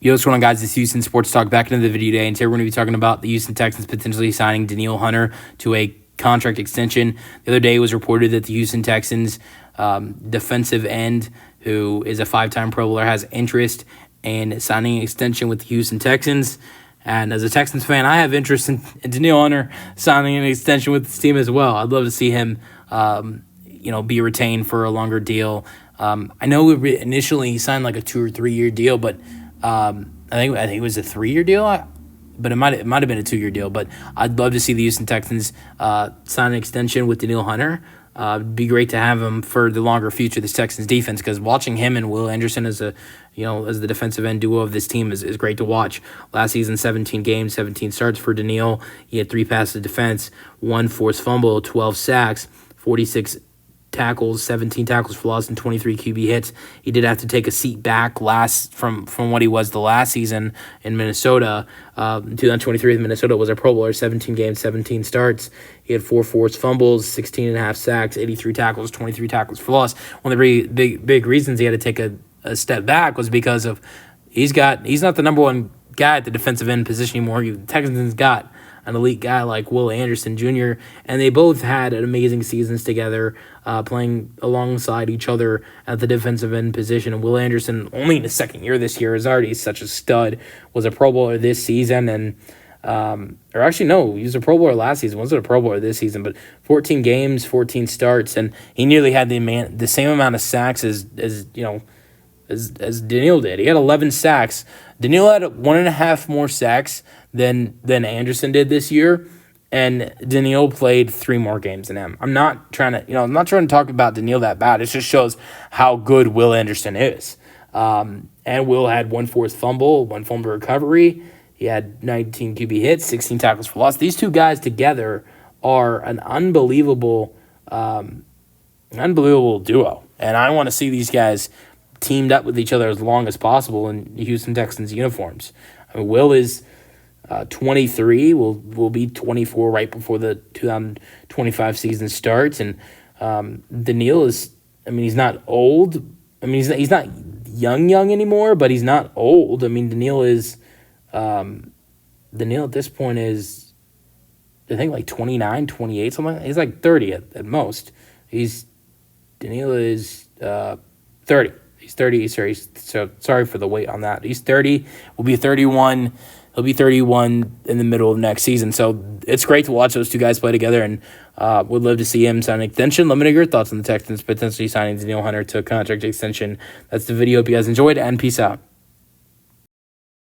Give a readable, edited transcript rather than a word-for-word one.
Yo, what's going on, guys? It's Houston Sports Talk back into the video today, and today we're going to be talking about the Houston Texans potentially signing Danielle Hunter to a contract extension. The other day it was reported that the Houston Texans defensive end, who is a five-time Pro Bowler, has interest in signing an extension with the Houston Texans. And as a Texans fan, I have interest in Danielle Hunter signing an extension with this team as well. I'd love to see him, be retained for a longer deal. I know initially he signed like a 2 or 3 year deal, but I think it was a 3 year deal. But it might have been a 2 year deal. But I'd love to see the Houston Texans sign an extension with Danielle Hunter. It'd be great to have him for the longer future of this Texans defense, because watching him and Will Anderson as the defensive end duo of this team is great to watch. Last season, 17 games, 17 starts for Danielle. He had 3 passes defense, 1 forced fumble, 12 sacks, 46 tackles, 17 tackles for loss, and 23 QB hits. He did have to take a seat back from what he was the last season in Minnesota. 2023 Minnesota was a Pro Bowler, 17 games, 17 starts. He had 4 forced fumbles, 16 and a half sacks, 83 tackles, 23 tackles for loss. One of the big reasons he had to take a step back was because of he's not the number one guy at the defensive end position anymore. The Texans got an elite guy like Will Anderson Jr., and they both had amazing seasons together, playing alongside each other at the defensive end position. And Will Anderson, only in his second year this year, is already such a stud, was a Pro Bowler this season, and he was a Pro Bowler last season, wasn't a Pro Bowler this season, but 14 games, 14 starts, and he nearly had the same amount of sacks as Danielle did. He had 11 sacks. Danielle had 1.5 more sacks than Anderson did this year, and Danielle played 3 more games than him. I'm not trying to talk about Danielle that bad. It just shows how good Will Anderson is. And Will had 1 forced fumble, 1 fumble recovery. He had 19 QB hits, 16 tackles for loss. These two guys together are an unbelievable duo, and I want to see these guys teamed up with each other as long as possible in Houston Texans uniforms. I mean, Will is 23, will be 24 right before the 2025 season starts, and Danielle is, he's not old. He's not young anymore, but he's not old. Danielle at this point is, I think, like 29, 28, something like that. He's like 30 at most. Danielle is 30. He's 30. So sorry for the wait on that. He's 30. Will be 31. He'll be 31 in the middle of next season. So it's great to watch those two guys play together, and would love to see him sign an extension. Let me know your thoughts on the Texans potentially signing Danielle Hunter to a contract extension. That's the video. Hope you guys enjoyed, and peace out.